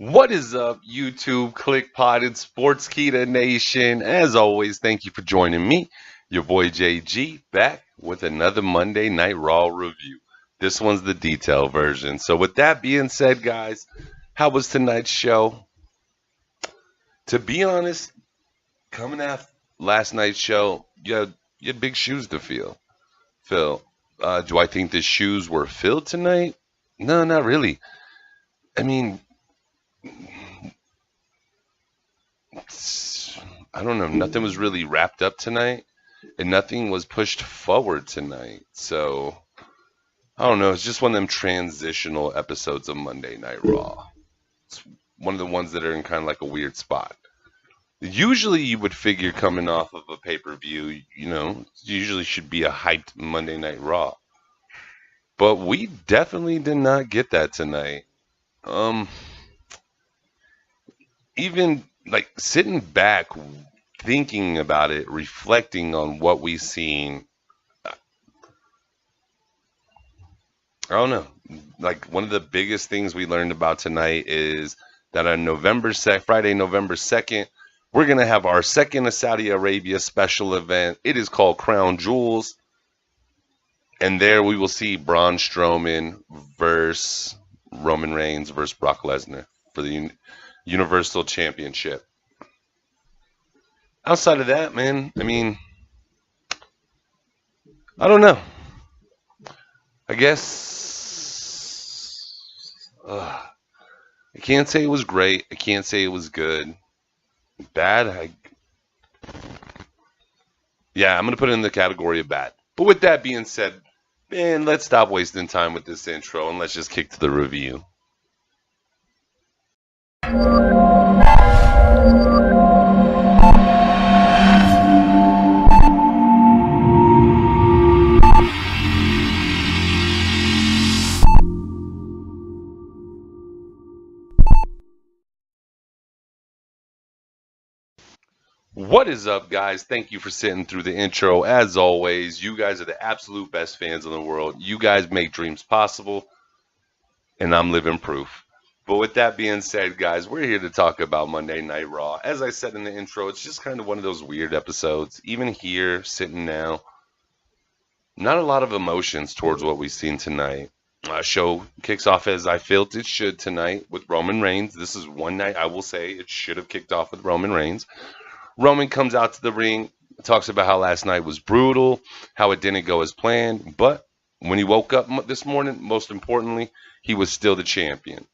What is up, YouTube, Kliqpod, and Sportskeeda Nation? As always, thank you for joining me, your boy JG, back with another Monday Night Raw review. This one's the detailed version. So, with that being said, guys, how was tonight's show? To be honest, coming off last night's show, you had big shoes to fill. Do I think the shoes were filled tonight? No, not really. I mean, I don't know. Nothing was really wrapped up tonight, and nothing was pushed forward tonight. So I don't know. It's just one of them transitional episodes of Monday Night Raw. It's one of the ones that are in kind of like a weird spot. Usually, you would figure coming off of a pay-per-view, usually should be a hyped Monday Night Raw. But we definitely did not get that tonight. Um, Even like sitting back, thinking about it, reflecting on what we've seen, I don't know. Like one of the biggest things we learned about tonight is that on Friday, November 2nd, we're going to have our second Saudi Arabia special event. It is called Crown Jewels. And there we will see Braun Strowman versus Roman Reigns versus Brock Lesnar for the Universal Championship. Outside of that, man, I mean, I don't know. I guess I can't say it was great. I can't say it was good. Bad, yeah, I'm going to put it in the category of bad. But with that being said, man, let's stop wasting time with this intro and let's just kick to the review. What is up, guys? Thank you for sitting through the intro. As always, you guys are the absolute best fans in the world. You guys make dreams possible, and I'm living proof. But with that being said, guys, we're here to talk about Monday Night Raw. As I said in the intro, it's just kind of one of those weird episodes. Even here, sitting now, not a lot of emotions towards what we've seen tonight. Show kicks off as I felt it should tonight with Roman Reigns. This is one night I will say it should have kicked off with Roman Reigns. Roman comes out to the ring, talks about how last night was brutal, how it didn't go as planned, but when he woke up this morning, most importantly, he was still the champion.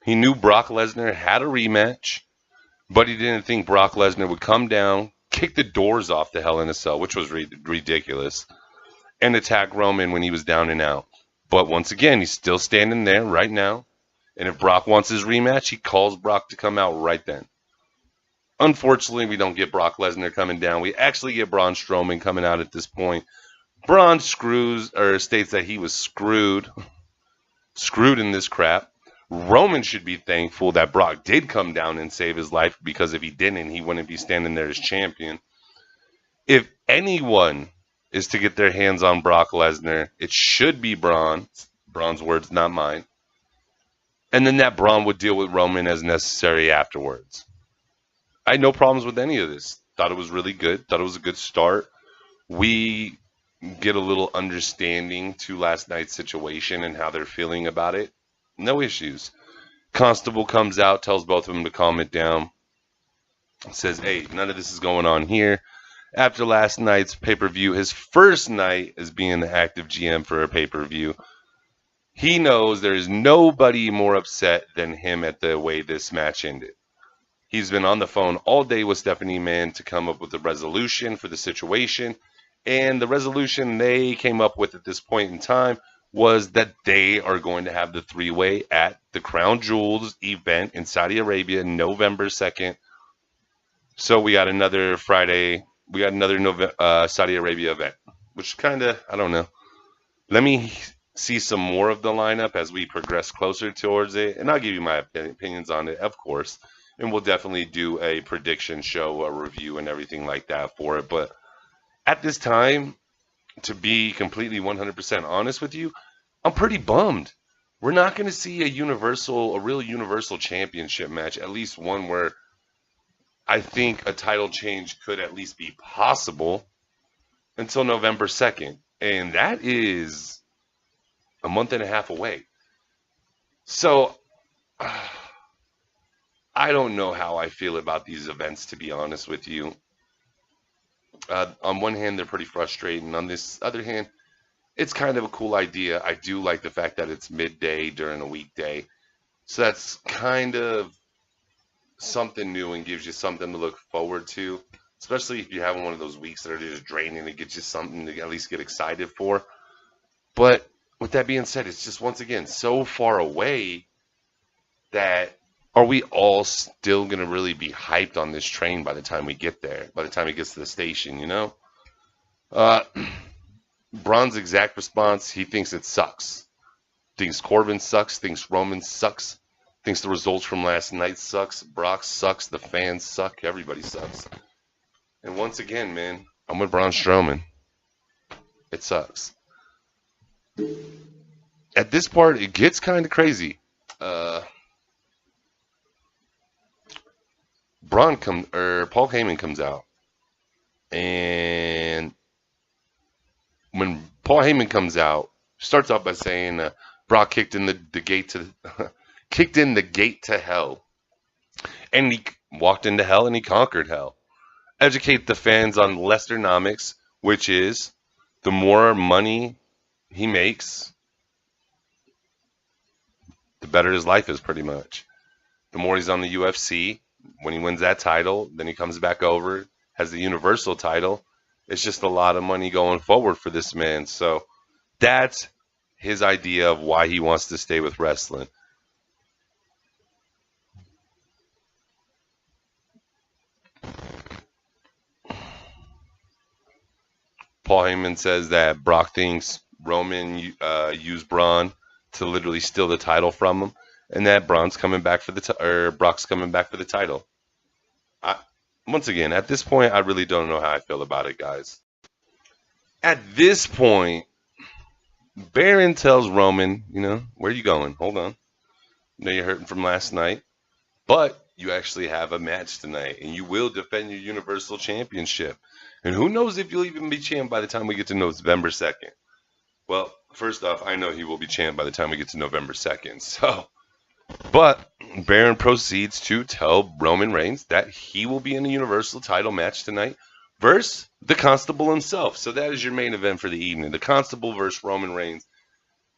He knew Brock Lesnar had a rematch, but he didn't think Brock Lesnar would come down, kick the doors off the Hell in a Cell, which was ridiculous, and attack Roman when he was down and out. But once again, he's still standing there right now, and if Brock wants his rematch, he calls Brock to come out right then. Unfortunately, we don't get Brock Lesnar coming down. We actually get Braun Strowman coming out at this point. Braun states that he was screwed in this crap. Roman should be thankful that Brock did come down and save his life, because if he didn't, he wouldn't be standing there as champion. If anyone is to get their hands on Brock Lesnar, it should be Braun. Braun's words, not mine. And then that Braun would deal with Roman as necessary afterwards. I had no problems with any of this. Thought it was really good. Thought it was a good start. We get a little understanding to last night's situation and how they're feeling about it. No issues. Constable comes out, tells both of them to calm it down. Says, hey, none of this is going on here. After last night's pay-per-view, his first night as being the active GM for a pay-per-view, he knows there is nobody more upset than him at the way this match ended. He's been on the phone all day with Stephanie Mann to come up with a resolution for the situation. And the resolution they came up with at this point in time was that they are going to have the three-way at the Crown Jewels event in Saudi Arabia, November 2nd. So we got another Friday. We got another Saudi Arabia event, which kind of, I don't know. Let me see some more of the lineup as we progress closer towards it. And I'll give you my opinions on it, of course. And we'll definitely do a prediction show, a review, and everything like that for it. But at this time, to be completely 100% honest with you, I'm pretty bummed. we're not going to see a real universal championship match, at least one where I think a title change could at least be possible until November 2nd. And that is a month and a half away. So I don't know how I feel about these events, to be honest with you. On one hand, they're pretty frustrating. On this other hand, it's kind of a cool idea. I do like the fact that it's midday during a weekday. So that's kind of something new and gives you something to look forward to, especially if you're having one of those weeks that are just draining. It gets you something to at least get excited for. But with that being said, it's just once again so far away that are we all still going to really be hyped on this train by the time we get there, by the time it gets to the station, you know? Braun's exact response, he thinks it sucks. Thinks Corbin sucks, thinks Roman sucks, thinks the results from last night sucks, Brock sucks, the fans suck, everybody sucks. And once again, man, I'm with Braun Strowman. It sucks. At this part, it gets kind of crazy. Paul Heyman comes out, and when Paul Heyman comes out, starts off by saying Brock kicked in the gate to hell, and he walked into hell and he conquered hell. Educate the fans on Lessernomics, which is the more money he makes, the better his life is, pretty much. The more he's on the UFC. When he wins that title, then he comes back over, has the Universal title. It's just a lot of money going forward for this man. So that's his idea of why he wants to stay with wrestling. Paul Heyman says that Brock thinks Roman used Braun to literally steal the title from him, and that Brock's coming back for the title. Once again, at this point, I really don't know how I feel about it, guys. At this point, Baron tells Roman, where are you going? Hold on. I know you're hurting from last night, but you actually have a match tonight, and you will defend your Universal Championship. And who knows if you'll even be champ by the time we get to November 2nd. Well, first off, I know he will be champ by the time we get to November 2nd. So, but Baron proceeds to tell Roman Reigns that he will be in a Universal title match tonight versus the Constable himself. So that is your main event for the evening. The Constable versus Roman Reigns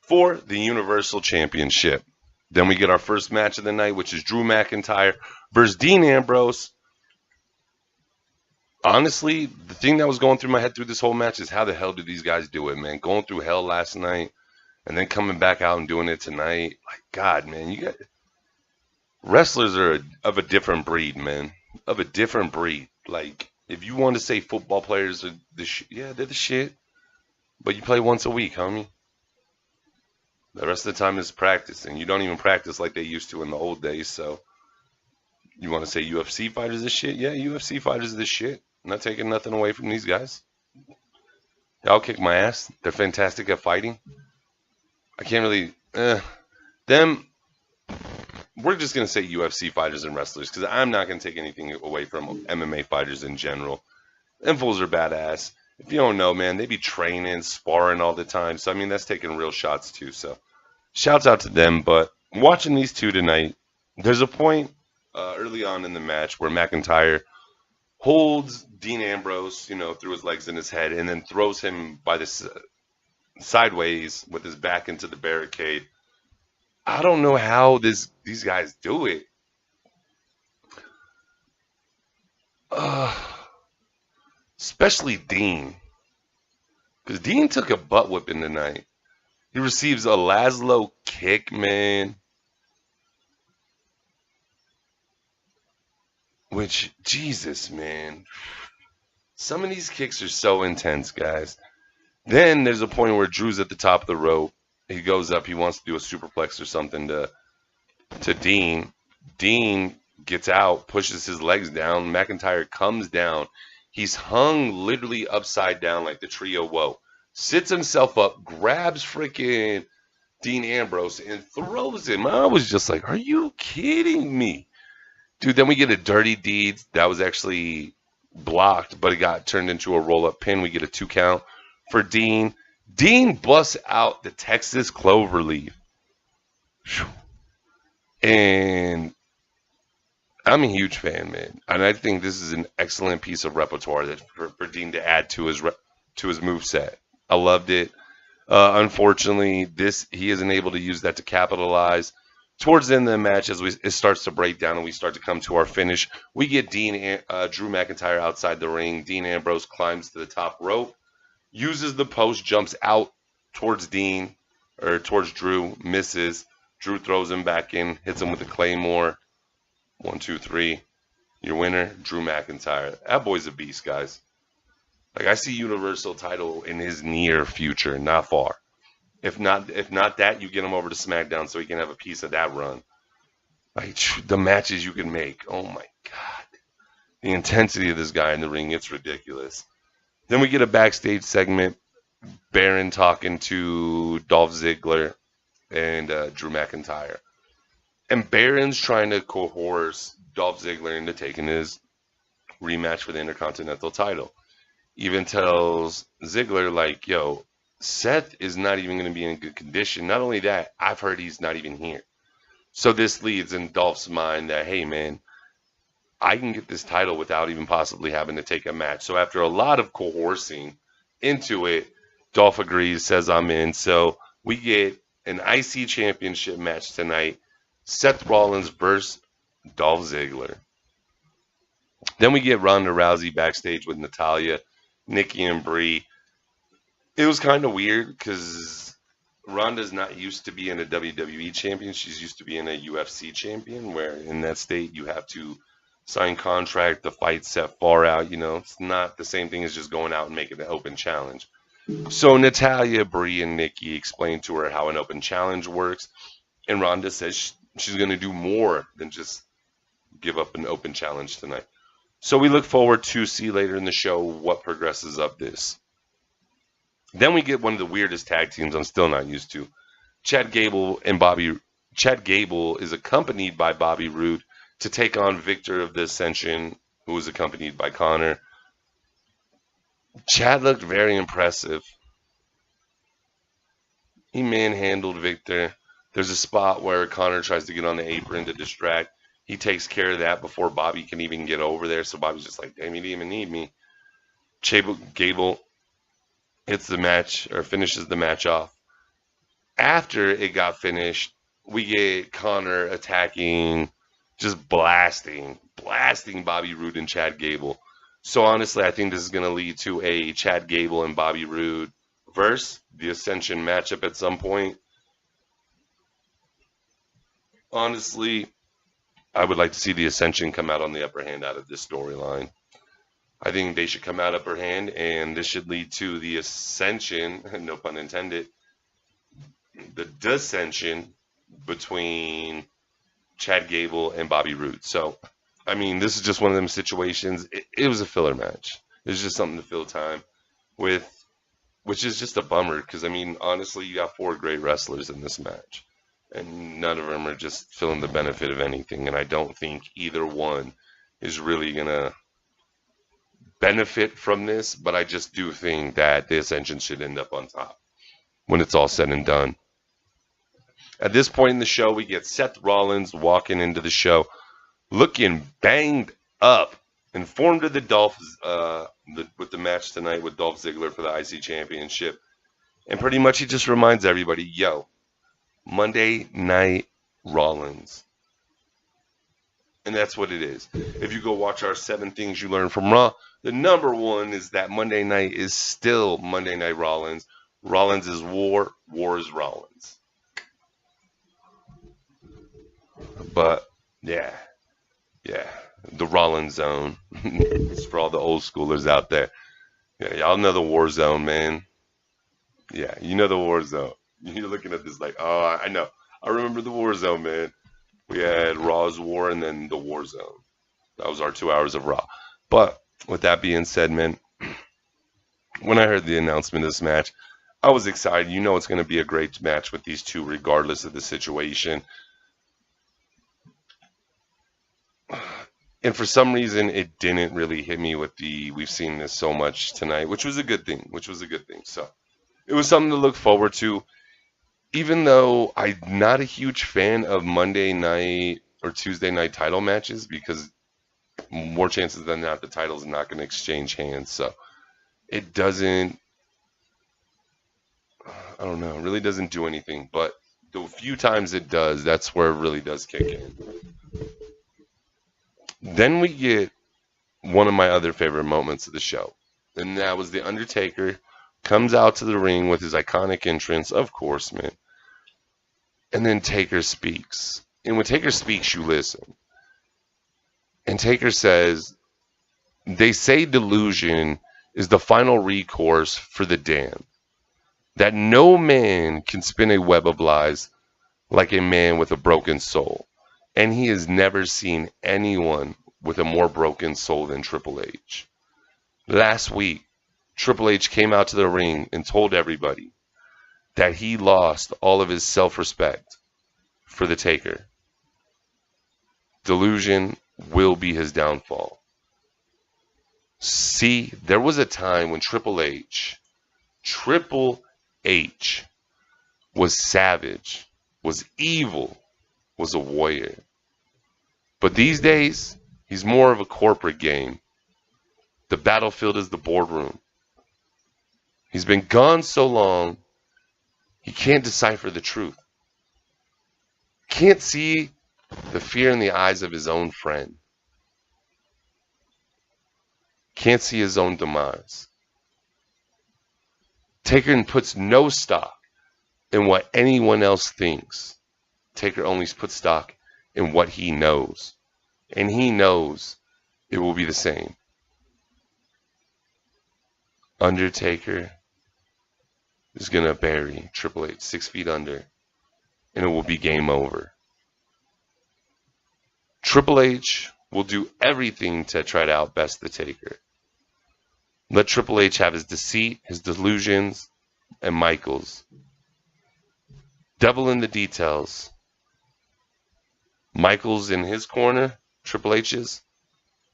for the Universal Championship. Then we get our first match of the night, which is Drew McIntyre versus Dean Ambrose. Honestly, the thing that was going through my head through this whole match is how the hell do these guys do it, man? Going through hell last night and then coming back out and doing it tonight. Like, God, man, wrestlers are of a different breed, man. Of a different breed. Like, if you want to say football players are the shit, yeah, they're the shit. But you play once a week, homie. The rest of the time is practice, and you don't even practice like they used to in the old days. So, you want to say UFC fighters are shit? Yeah, UFC fighters are the shit. I'm not taking nothing away from these guys. Y'all kick my ass. They're fantastic at fighting. I can't really... Them... We're just going to say UFC fighters and wrestlers because I'm not going to take anything away from MMA fighters in general. Them fools are badass. If you don't know, man, they be training, sparring all the time. So, I mean, that's taking real shots too. So, shouts out to them. But watching these two tonight, there's a point early on in the match where McIntyre holds Dean Ambrose, through his legs and his head, and then throws him by the sideways with his back into the barricade. I don't know how these guys do it. Especially Dean. Because Dean took a butt whipping tonight. He receives a Laszlo kick, man. Which, Jesus, man. Some of these kicks are so intense, guys. Then there's a point where Drew's at the top of the rope. He goes up. He wants to do a superplex or something to Dean. Dean gets out, pushes his legs down. McIntyre comes down. He's hung literally upside down like the trio woe. Sits himself up, grabs freaking Dean Ambrose and throws him. I was just like, are you kidding me? Dude, then we get a Dirty Deeds. That was actually blocked, but it got turned into a roll-up pin. We get a 2 count for Dean. Dean busts out the Texas Cloverleaf. And I'm a huge fan, man. And I think this is an excellent piece of repertoire that for Dean to add to his moveset. I loved it. Unfortunately, he isn't able to use that to capitalize. Towards the end of the match, as it starts to break down and we start to come to our finish, we get Drew McIntyre outside the ring. Dean Ambrose climbs to the top rope, uses the post, jumps out towards Drew, misses. Drew throws him back in, hits him with a Claymore. 1, 2, 3. Your winner, Drew McIntyre. That boy's a beast, guys. Like, I see Universal title in his near future, not far. If not that, you get him over to SmackDown so he can have a piece of that run. Like, the matches you can make. Oh my God. The intensity of this guy in the ring, it's ridiculous. Then we get a backstage segment. Baron talking to Dolph Ziggler and Drew McIntyre. And Baron's trying to coerce Dolph Ziggler into taking his rematch for the Intercontinental title. Even tells Ziggler, like, yo, Seth is not even going to be in good condition. Not only that, I've heard he's not even here. So this leads in Dolph's mind that, hey, man, I can get this title without even possibly having to take a match. So after a lot of coercing into it, Dolph agrees, says I'm in. So we get an IC championship match tonight. Seth Rollins versus Dolph Ziggler. Then we get Ronda Rousey backstage with Natalya, Nikki, and Brie. It was kind of weird because Ronda's not used to being a WWE champion. She's used to being a UFC champion, where in that state you have to sign contract, the fight set far out. You know, it's not the same thing as just going out and making an open challenge. So Natalya, Brie, and Nikki explain to her how an open challenge works. And Ronda says she's going to do more than just give up an open challenge tonight. So we look forward to see later in the show what progresses of this. Then we get one of the weirdest tag teams I'm still not used to. Chad Gable is accompanied by Bobby Roode to take on Victor of the Ascension, who was accompanied by Connor. Chad looked very impressive. He manhandled Victor. There's a spot where Connor tries to get on the apron to distract. He takes care of that before Bobby can even get over there. So Bobby's just like, damn, you didn't even need me. Gable hits the match, or finishes the match off. After it got finished, we get Connor attacking, just blasting Bobby Roode and Chad Gable. So honestly, I think this is going to lead to a Chad Gable and Bobby Roode versus the Ascension matchup at some point. Honestly, I would like to see the Ascension come out on the upper hand out of this storyline. I think they should come out upper hand, and this should lead to the Ascension, no pun intended, the dissension between Chad Gable and Bobby Roode. So, I mean, this is just one of them situations. It was a filler match. It was just something to fill time with, which is just a bummer because, I mean, honestly, you got 4 great wrestlers in this match, and none of them are just feeling the benefit of anything, and I don't think either one is really going to benefit from this, but I just do think that the Ascension should end up on top when it's all said and done. At this point in the show, we get Seth Rollins walking into the show looking banged up, informed of the with the match tonight with Dolph Ziggler for the IC Championship, and pretty much he just reminds everybody, yo, Monday Night Rollins. And that's what it is. If you go watch our 7 things you learned from Raw, the number 1 is that Monday night is still Monday Night Rollins. Rollins is war. War is Rollins. But, yeah. The Rollins zone. It's for all the old schoolers out there. Yeah, y'all know the war zone, man. Yeah, you know the war zone. You're looking at this like, oh, I know. I remember the war zone, man. We had Raw's War and then the War Zone. That was our 2 hours of Raw. But with that being said, man, when I heard the announcement of this match, I was excited. You know it's going to be a great match with these two, regardless of the situation. And for some reason, it didn't really hit me with we've seen this so much tonight, which was a good thing, So it was something to look forward to, even though I'm not a huge fan of Monday night or Tuesday night title matches, because more chances than not, the title's not going to exchange hands. So it doesn't, I don't know, it really doesn't do anything. But the few times it does, that's where it really does kick in. Then we get one of my other favorite moments of the show, and that was The Undertaker comes out to the ring with his iconic entrance, of course, man. And then Taker speaks. And when Taker speaks, you listen. And Taker says, they say delusion is the final recourse for the damned, that no man can spin a web of lies like a man with a broken soul. And he has never seen anyone with a more broken soul than Triple H. Last week, Triple H came out to the ring and told everybody that he lost all of his self-respect for the Taker. Delusion will be his downfall. See, there was a time when Triple H was savage, was evil, was a warrior. But these days, he's more of a corporate game. The battlefield is the boardroom. He's been gone so long, he can't decipher the truth. Can't see the fear in the eyes of his own friend. Can't see his own demise. Taker puts no stock in what anyone else thinks. Taker only puts stock in what he knows. And he knows it will be the same. Undertaker is going to bury Triple H 6 feet under, and it will be game over. Triple H will do everything to try to outbest the Taker. Let Triple H have his deceit, his delusions, and Michaels. Devil in the details. Michaels in his corner, Triple H's.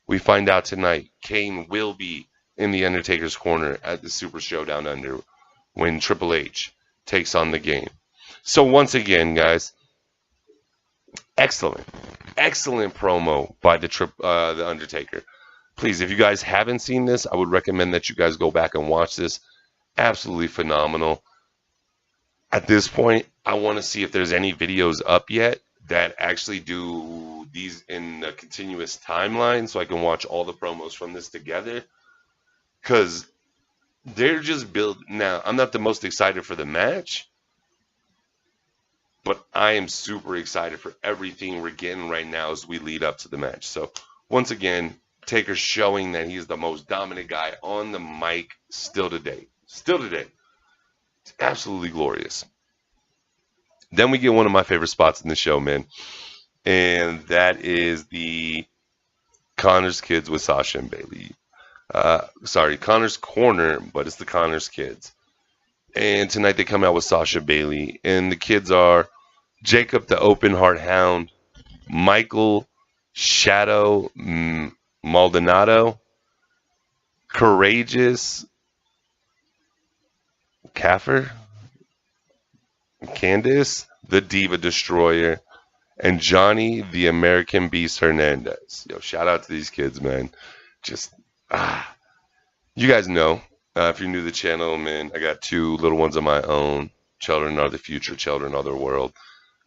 We find out tonight Kane will be in the Undertaker's corner at the Super Showdown Under when Triple H takes on the game. So once again, guys, excellent promo by the Undertaker. Please, if you guys haven't seen this, I would recommend that you guys go back and watch this. Absolutely phenomenal. At this point, I want to see if there's any videos up yet that actually do these in a continuous timeline so I can watch all the promos from this together. Because they're just built. Now, I'm not the most excited for the match, but I am super excited for everything we're getting right now as we lead up to the match. So, once again, Taker showing that he's the most dominant guy on the mic still today. It's absolutely glorious. Then we get one of my favorite spots in the show, man. And that is the Connor's Kids with Sasha and Bailey. Connor's Corner, but it's the Connor's Kids. And tonight they come out with Sasha Bailey. And the kids are Jacob the Open Heart Hound, Michael Shadow Maldonado, Courageous Caffer, Candace the Diva Destroyer, and Johnny the American Beast Hernandez. Yo, shout out to these kids, man. Just, you guys know, if you're new to the channel, man, I got 2 little ones of my own. Children are the future, children are the world.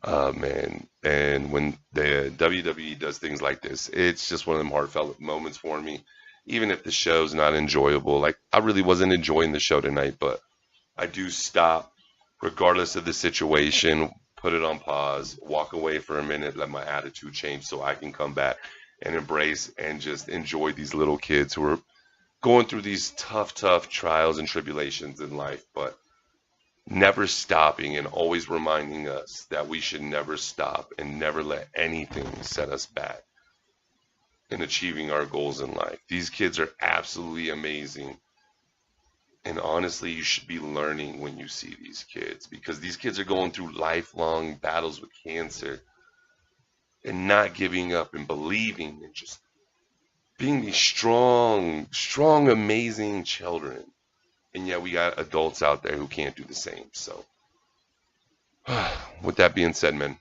Man, and when the WWE does things like this, it's just one of them heartfelt moments for me. Even if the show's not enjoyable, like I really wasn't enjoying the show tonight, but I do stop, regardless of the situation, put it on pause, walk away for a minute, let my attitude change so I can come back and embrace and just enjoy these little kids who are going through these tough trials and tribulations in life, but never stopping and always reminding us that we should never stop and never let anything set us back in achieving our goals in life. These kids are absolutely amazing. And honestly, you should be learning when you see these kids, because these kids are going through lifelong battles with cancer and not giving up and believing and just being these strong, strong, amazing children. And yet we got adults out there who can't do the same. So with that being said, man,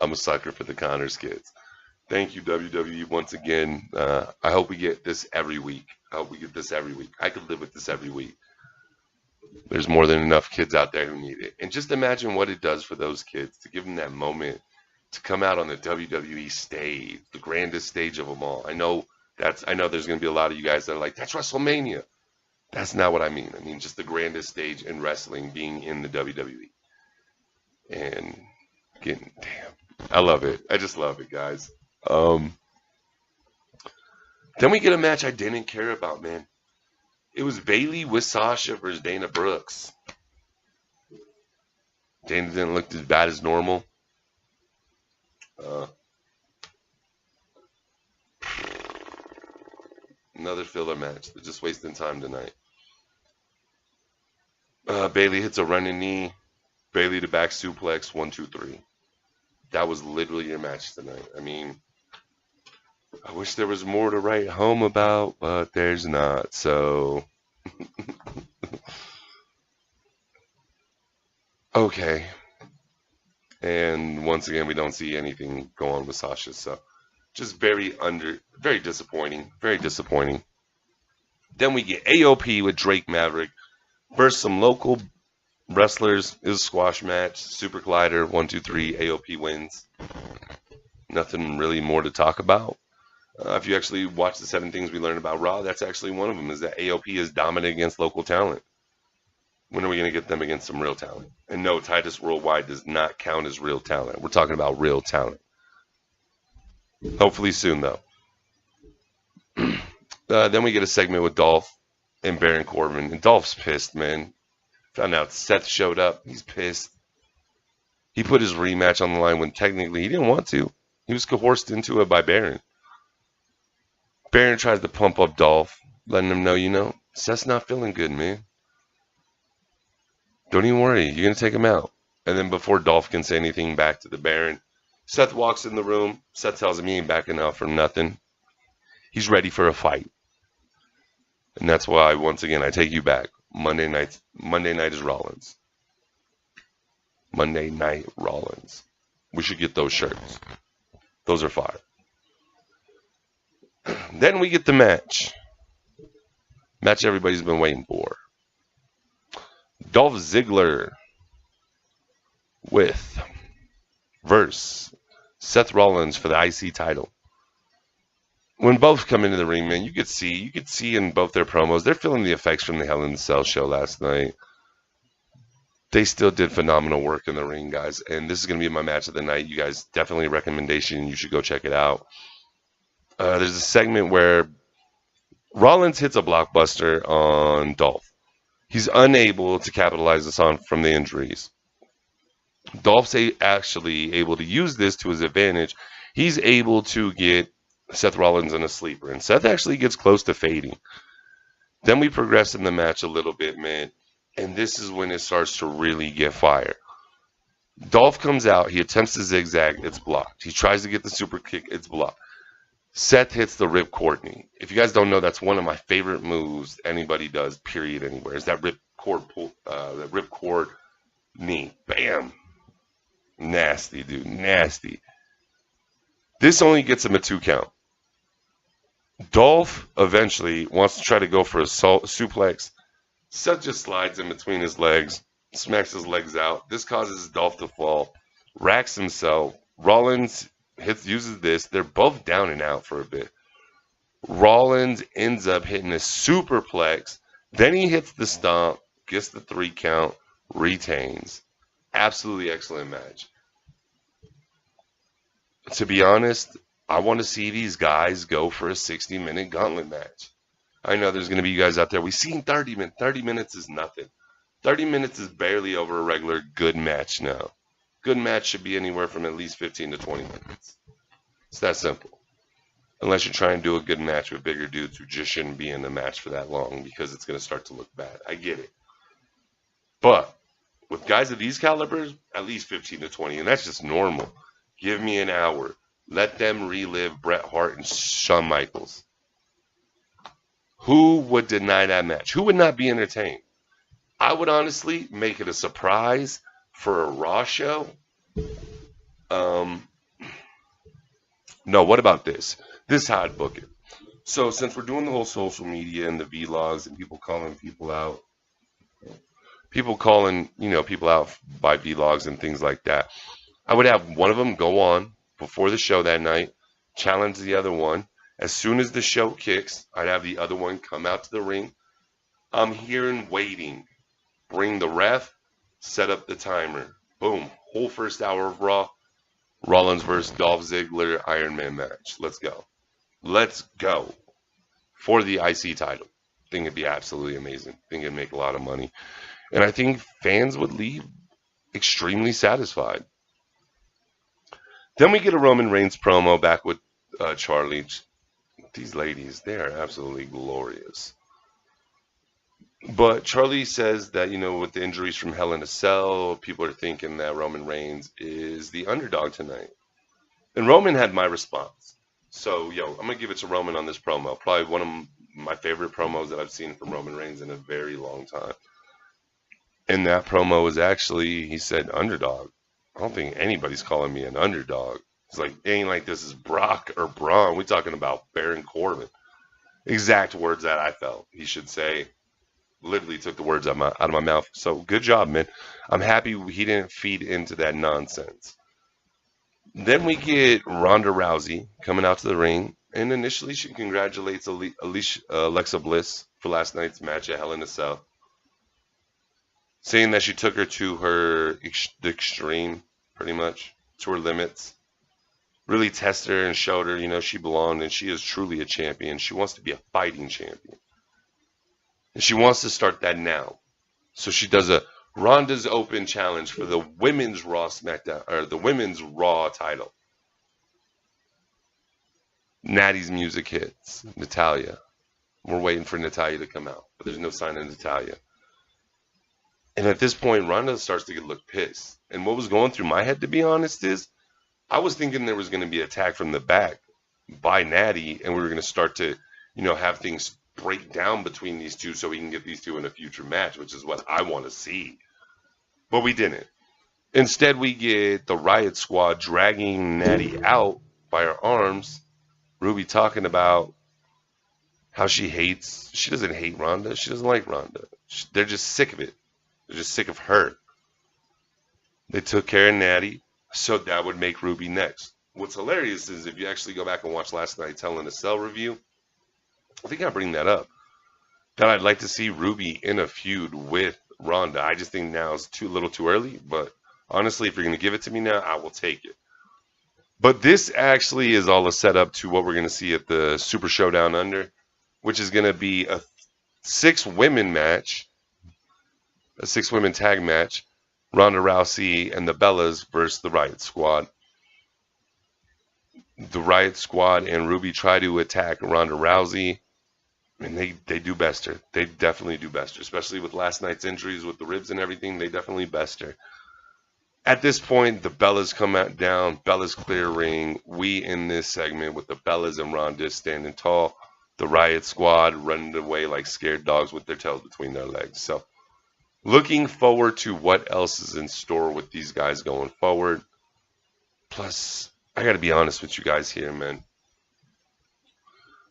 I'm a sucker for the Connors kids. Thank you, WWE, once again. I hope we get this every week. I hope we get this every week. I could live with this every week. There's more than enough kids out there who need it. And just imagine what it does for those kids to give them that moment to come out on the WWE stage, the grandest stage of them all. I know there's going to be a lot of you guys that are like, that's WrestleMania. That's not what I mean. I mean just the grandest stage in wrestling, being in the WWE. And again, damn, I love it. I just love it, guys. Then we get a match I didn't care about, man. It was Bayley with Sasha versus Dana Brooks. Dana didn't look as bad as normal. Another filler match. They're just wasting time tonight. Bayley hits a running knee. Bayley to back suplex. 1, 2, 3. That was literally your match tonight. I mean, I wish there was more to write home about, but there's not. So, okay. And once again, we don't see anything go on with Sasha. So, just very disappointing. Very disappointing. Then we get AOP with Drake Maverick versus some local wrestlers. It was a squash match. Super Collider, 1, 2, 3. AOP wins. Nothing really more to talk about. If you actually watch the 7 things we learned about Raw, that's actually one of them, is that AOP is dominant against local talent. When are we going to get them against some real talent? And no, Titus Worldwide does not count as real talent. We're talking about real talent. Hopefully soon, though. Then we get a segment with Dolph and Baron Corbin. And Dolph's pissed, man. Found out Seth showed up. He's pissed. He put his rematch on the line when technically he didn't want to. He was coerced into it by Baron. Baron tries to pump up Dolph, letting him know, Seth's not feeling good, man. Don't even worry. You're going to take him out. And then before Dolph can say anything back to the Baron, Seth walks in the room. Seth tells him he ain't backing out for nothing. He's ready for a fight. And that's why, once again, I take you back. Monday night is Rollins. Monday Night Rollins. We should get those shirts. Those are fire. Then we get the match. Match everybody's been waiting for. Dolph Ziggler versus Seth Rollins for the IC title. When both come into the ring, man, you could see in both their promos, they're feeling the effects from the Hell in a Cell show last night. They still did phenomenal work in the ring, guys. And this is going to be my match of the night. You guys, definitely a recommendation. You should go check it out. There's a segment where Rollins hits a blockbuster on Dolph. He's unable to capitalize this on from the injuries. Dolph's actually able to use this to his advantage. He's able to get Seth Rollins in a sleeper, and Seth actually gets close to fading. Then we progress in the match a little bit, man, and this is when it starts to really get fire. Dolph comes out. He attempts to zigzag. It's blocked. He tries to get the super kick. It's blocked. Seth hits the ripcord knee. If you guys don't know, that's one of my favorite moves anybody does, period, anywhere, is that ripcord knee. Bam. Nasty, dude. Nasty. This only gets him a 2 count. Dolph eventually wants to try to go for a suplex. Seth just slides in between his legs, smacks his legs out. This causes Dolph to fall, racks himself. Rollins uses this. They're both down and out for a bit. Rollins ends up hitting a superplex. Then he hits the stomp, gets the 3 count, retains. Absolutely excellent match. To be honest, I want to see these guys go for a 60-minute gauntlet match. I know there's going to be you guys out there. We've seen 30 minutes. 30 minutes is nothing. 30 minutes is barely over a regular good match now. Good match should be anywhere from at least 15 to 20 minutes. It's that simple. unless you're trying to do a good match with bigger dudes who just shouldn't be in the match for that long because it's going to start to look bad. I get it. But with guys of these calibers, at least 15 to 20, and that's just normal. Give me an hour. Let them relive Bret Hart and Shawn Michaels. Who would deny that match? Who would not be entertained? I would honestly make it a surprise for a Raw show. No, what about this? This is how I'd book it. So since we're doing the whole social media and the vlogs and people calling people out, people calling, people out by vlogs and things like that, I would have one of them go on before the show that night, challenge the other one. As soon as the show kicks, I'd have the other one come out to the ring. I'm here and waiting. Bring the ref, set up the timer. Boom. Whole first hour of Raw. Rollins versus Dolph Ziggler Iron Man match. Let's go. Let's go. For the IC title. I think it'd be absolutely amazing. I think it'd make a lot of money. And I think fans would leave extremely satisfied. Then we get a Roman Reigns promo back with Charlie. These ladies, they are absolutely glorious. But Charlie says that, with the injuries from Hell in a Cell, people are thinking that Roman Reigns is the underdog tonight. And Roman had my response. So, I'm going to give it to Roman on this promo. Probably one of my favorite promos that I've seen from Roman Reigns in a very long time. And that promo was actually, he said, underdog. I don't think anybody's calling me an underdog. It's like, it ain't like this is Brock or Braun. We're talking about Baron Corbin. Exact words that I felt he should say. Literally took the words out of my mouth. So good job, man. I'm happy he didn't feed into that nonsense. Then we get Ronda Rousey coming out to the ring. And initially she congratulates Alexa Bliss for last night's match at Hell in a Cell. Saying that she took her to the extreme, pretty much, to her limits. Really tested her and showed her, she belonged and she is truly a champion. She wants to be a fighting champion. And she wants to start that now. So she does a Ronda's Open challenge for the women's Raw SmackDown, or the women's Raw title. Natty's music hits. Natalya. We're waiting for Natalya to come out, but there's no sign of Natalya. And at this point, Ronda starts to look pissed. And what was going through my head, to be honest, is I was thinking there was going to be an attack from the back by Natty, and we were going to start to, have things break down between these two so we can get these two in a future match, which is what I want to see. But we didn't. Instead, we get the Riot Squad dragging Natty out by her arms. Ruby talking about how she doesn't hate Ronda. She doesn't like Ronda. They're just sick of it. They're just sick of her. They took care of Natty, so that would make Ruby next. What's hilarious is if you actually go back and watch last night's Hell in a Cell review, I think I bring that up, that I'd like to see Ruby in a feud with Ronda. I just think now is a little too early, but honestly, if you're going to give it to me now, I will take it. But this actually is all a setup to what we're going to see at the Super Showdown Under, which is going to be a 6-women match, a 6-women tag match, Ronda Rousey and the Bellas versus the Riot Squad. The Riot Squad and Ruby try to attack Ronda Rousey, and they do best her. They definitely do best her, especially with last night's injuries with the ribs and everything. They definitely best her. At this point, the Bellas come down. Bellas clear ring. We in this segment with the Bellas and Ronda standing tall. The Riot Squad running away like scared dogs with their tails between their legs. So, looking forward to what else is in store with these guys going forward. Plus, I got to be honest with you guys here, man.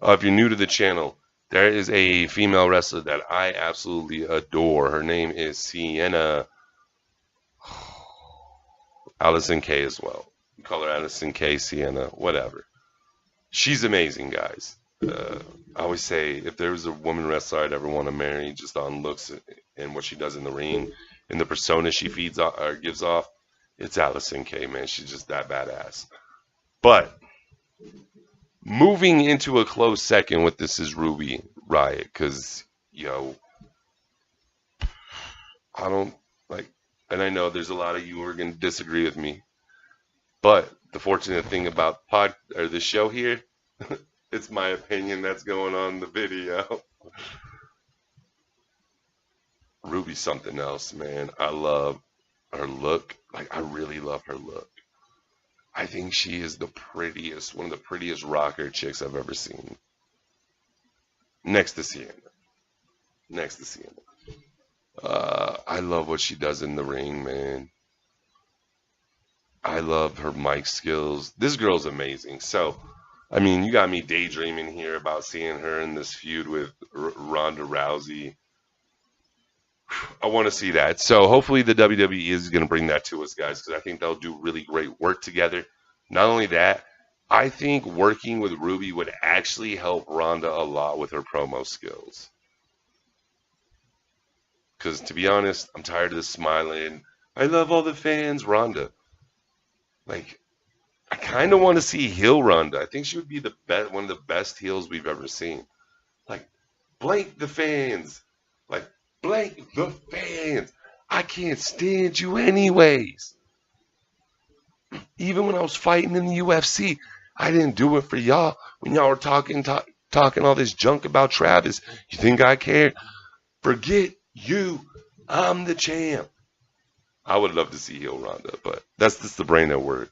If you're new to the channel, there is a female wrestler that I absolutely adore. Her name is Sienna. Allison K as well. You call her Allison K, Sienna, whatever. She's amazing, guys. I always say, if there was a woman wrestler I'd ever want to marry, just on looks and what she does in the ring, and the persona she feeds off, or gives off, it's Allison K, man. She's just that badass. But moving into a close second with this is Ruby Riot, because, I don't like, and I know there's a lot of you who are going to disagree with me, but the fortunate thing about this show here, It's my opinion that's going on in the video. Ruby's something else, man. I love her look. Like, I really love her look. I think she is the prettiest, one of the prettiest rocker chicks I've ever seen. Next to Sienna. Next to Sienna. I love what she does in the ring, man. I love her mic skills. This girl's amazing. So, I mean, you got me daydreaming here about seeing her in this feud with Ronda Rousey. I want to see that. So hopefully the WWE is going to bring that to us, guys, because I think they'll do really great work together. Not only that, I think working with Ruby would actually help Ronda a lot with her promo skills. Because to be honest, I'm tired of the smiling. I love all the fans, Ronda. Like, I kind of want to see heel Ronda. I think she would be the best, one of the best heels we've ever seen. Like, blank the fans. Like, blank the fans. I can't stand you anyways. Even when I was fighting in the UFC, I didn't do it for y'all. When y'all were talking all this junk about Travis, you think I cared? Forget you. I'm the champ. I would love to see heel Ronda, but that's just the brain at work.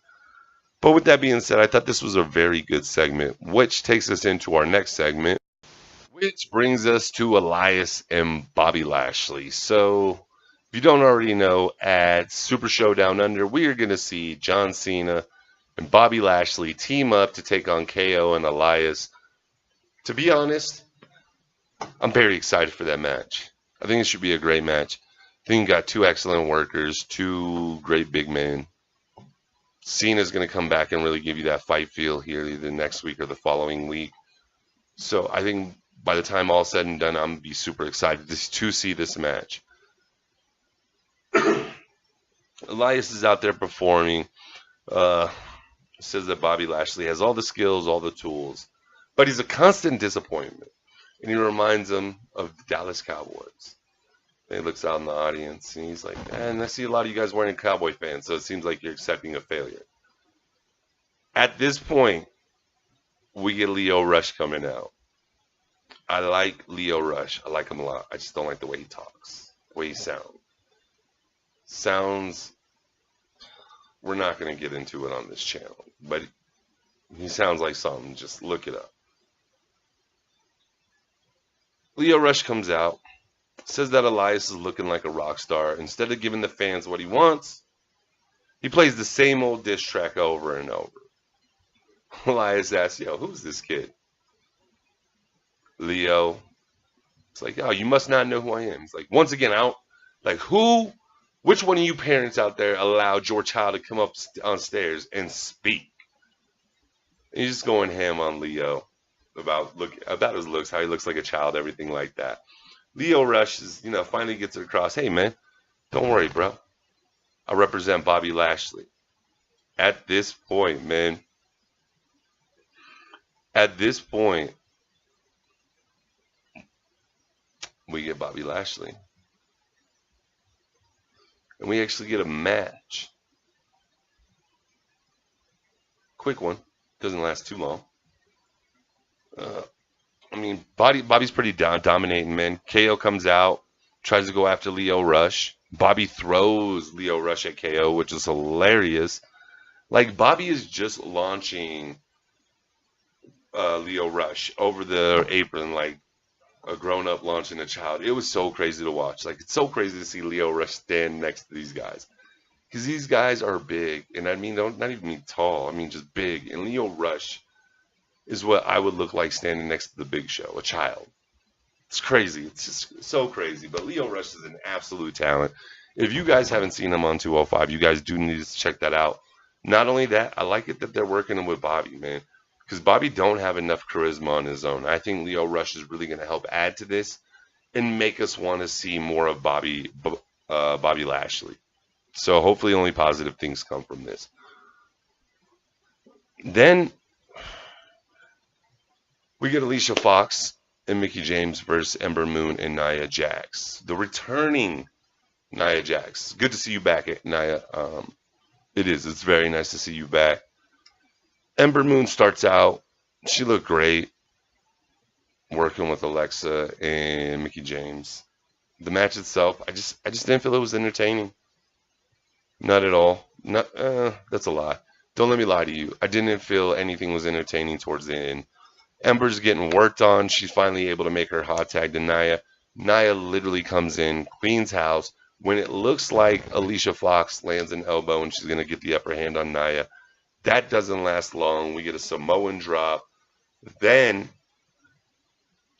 But with that being said, I thought this was a very good segment, which takes us into our next segment, which brings us to Elias and Bobby Lashley. So, if you don't already know, at Super Showdown Under, we are going to see John Cena and Bobby Lashley team up to take on KO and Elias. To be honest, I'm very excited for that match. I think it should be a great match. I think you got two excellent workers, two great big men. Cena's going to come back and really give you that fight feel here either next week or the following week. So I think by the time all said and done, I'm going to be super excited to see this match. Elias is out there performing. Says that Bobby Lashley has all the skills, all the tools, but he's a constant disappointment. And he reminds him of the Dallas Cowboys. And he looks out in the audience and he's like, man, I see a lot of you guys wearing Cowboy fans, so it seems like you're accepting a failure. At this point, we get Lio Rush coming out. I like Lio Rush. I like him a lot. I just don't like the way he talks, the way he sounds. We're not going to get into it on this channel, but he sounds like something. Just look it up. Lio Rush comes out, says that Elias is looking like a rock star. Instead of giving the fans what he wants, he plays the same old diss track over and over. Elias asks, yo, who's this kid? Lio, it's like, oh, you must not know who I am. It's like, once again, which one of you parents out there allowed your child to come up on stairs and speak? And he's just going ham on Lio about his looks, how he looks like a child, everything like that. Lio Rush is, finally gets it across. Hey, man, don't worry, bro. I represent Bobby Lashley. At this point, man. At this point, we get Bobby Lashley. And we actually get a match. Quick one. Doesn't last too long. Bobby's pretty dominating, man. KO comes out, tries to go after Lio Rush. Bobby throws Lio Rush at KO, which is hilarious. Like, Bobby is just launching Lio Rush over the apron like a grown-up launching a child. It was so crazy to watch. Like, it's so crazy to see Lio Rush stand next to these guys. Because these guys are big. And I mean, don't not even mean tall. I mean, just big. And Lio Rush is what I would look like standing next to the Big Show, a child. It's crazy. It's just so crazy. But Lio Rush is an absolute talent. If you guys haven't seen him on 205, you guys do need to check that out. Not only that, I like it that they're working him with Bobby, man. Because Bobby don't have enough charisma on his own. I think Lio Rush is really going to help add to this and make us want to see more of Bobby Lashley. So hopefully only positive things come from this. Then we get Alicia Fox and Mickie James versus Ember Moon and Nia Jax. The returning Nia Jax. Good to see you back, Nia. It is. It's very nice to see you back. Ember Moon starts out She looked great working with Alexa and Mickie James. The match itself, I just didn't feel it was entertaining. Not at all. Not that's a lie. Don't let me lie to you. I didn't feel anything was entertaining towards the end. Ember's getting worked on. She's finally able to make her hot tag to Nia. Nia literally comes in, Queen's house. When it looks like Alicia Fox lands an elbow and she's going to get the upper hand on Nia, that doesn't last long. We get a Samoan drop. Then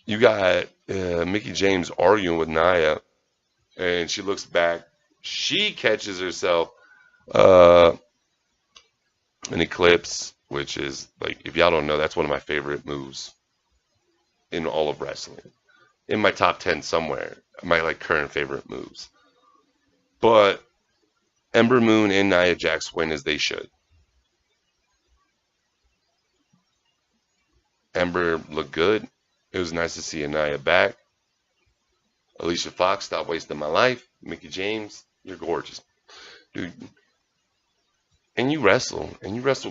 you got Mickie James arguing with Nia, and she looks back. She catches herself an eclipse, which is, like, if y'all don't know, that's one of my favorite moves in all of wrestling. In my top 10 somewhere, my like current favorite moves. But Ember Moon and Nia Jax win as they should. Ember looked good. It was nice to see Nia back. Alicia Fox, stop wasting my life. Mickie James, you're gorgeous. Dude. And you wrestle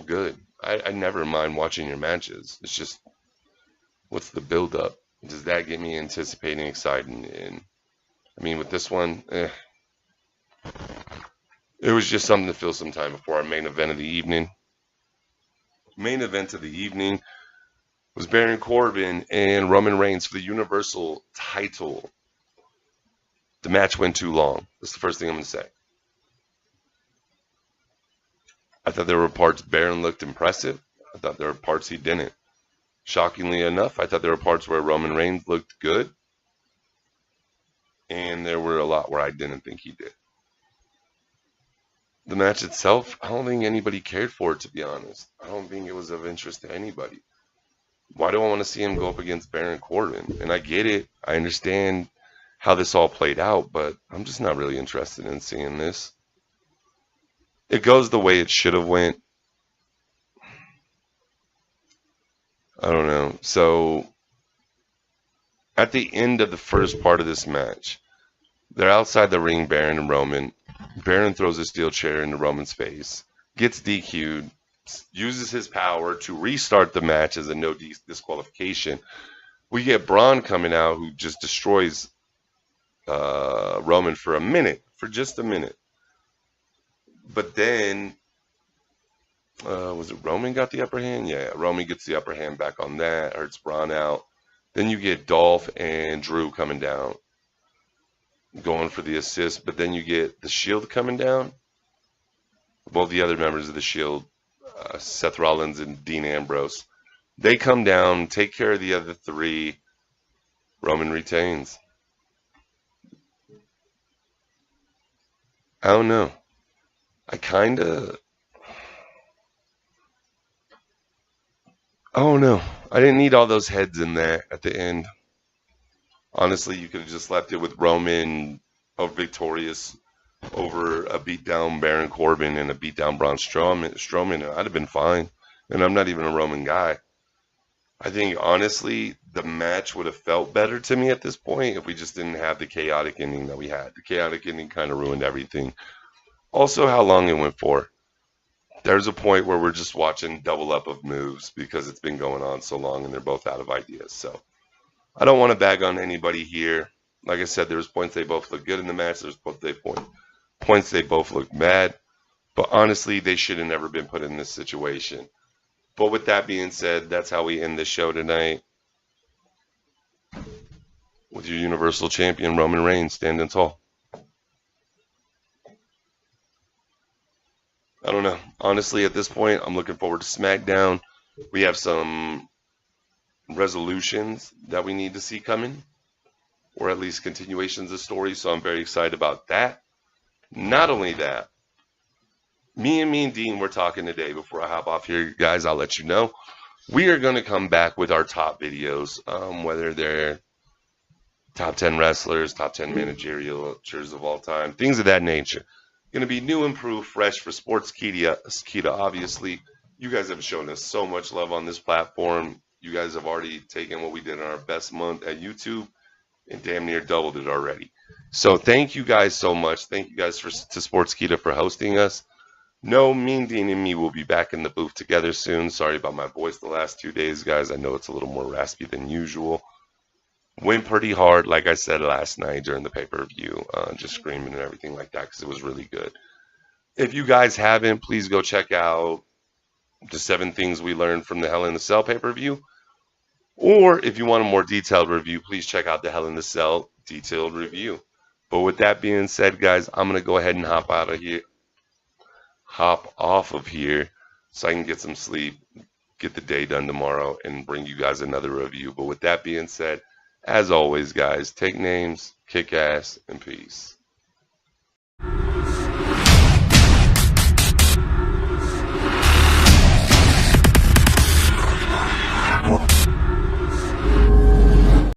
good. I never mind watching your matches. It's just, what's the build up? Does that get me anticipating, exciting? And I mean, with this one, it was just something to fill some time before our main event of the evening. Main event of the evening was Baron Corbin and Roman Reigns for the Universal title. The match went too long. That's the first thing I'm going to say. I thought there were parts Baron looked impressive. I thought there were parts he didn't. Shockingly enough, I thought there were parts where Roman Reigns looked good. And there were a lot where I didn't think he did. The match itself, I don't think anybody cared for it, to be honest. I don't think it was of interest to anybody. Why do I want to see him go up against Baron Corbin? And I get it. I understand how this all played out, but I'm just not really interested in seeing this. It goes the way it should have went. I don't know. So, at the end of the first part of this match, they're outside the ring, Baron and Roman. Baron throws a steel chair into Roman's face, gets DQ'd, uses his power to restart the match as a no disqualification. We get Braun coming out, who just destroys Roman for a minute, for just a minute. But then, was it Roman got the upper hand? Yeah, Roman gets the upper hand back on that, hurts Braun out. Then you get Dolph and Drew coming down, going for the assist. But then you get the Shield coming down. Both the other members of the Shield, Seth Rollins and Dean Ambrose, they come down, take care of the other three. Roman retains. I don't know. Oh no, I didn't need all those heads in there at the end. Honestly, you could have just left it with Roman victorious over a beatdown Baron Corbin and a beatdown Braun Strowman, and I'd have been fine. And I'm not even a Roman guy. I think, honestly, the match would have felt better to me at this point if we just didn't have the chaotic ending that we had. The chaotic ending kind of ruined everything. Also, how long it went for. There's a point where we're just watching double up of moves because it's been going on so long and they're both out of ideas. So I don't want to bag on anybody here. Like I said, there was points they both looked good in the match. There's points they both looked bad. But honestly, they should have never been put in this situation. But with that being said, that's how we end the show tonight. With your Universal Champion, Roman Reigns, standing tall. I don't know. Honestly, at this point, I'm looking forward to SmackDown. We have some resolutions that we need to see coming, or at least continuations of stories, so I'm very excited about that. Not only that, me and Dean were talking today. Before I hop off here, guys, I'll let you know. We are going to come back with our top videos, whether they're top 10 wrestlers, top 10 managerial cheers of all time, things of that nature. Going to be new, improved, fresh for Sportskeeda. Obviously, you guys have shown us so much love on this platform. You guys have already taken what we did in our best month at YouTube and damn near doubled it already. So thank you guys so much. Thank you guys to Sportskeeda for hosting us. No, Mean Dean and me will be back in the booth together soon. Sorry about my voice the last 2 days, guys. I know it's a little more raspy than usual. Went pretty hard, like I said last night during the pay-per-view, just screaming and everything like that because it was really good. If you guys haven't, please go check out the 7 things we learned from the Hell in the Cell pay-per-view. Or if you want a more detailed review, please check out the Hell in the Cell detailed review. But with that being said, guys, I'm going to go ahead and hop off of here so I can get some sleep, get the day done tomorrow, and bring you guys another review. But with that being said, as always, guys, take names, kick ass, and peace.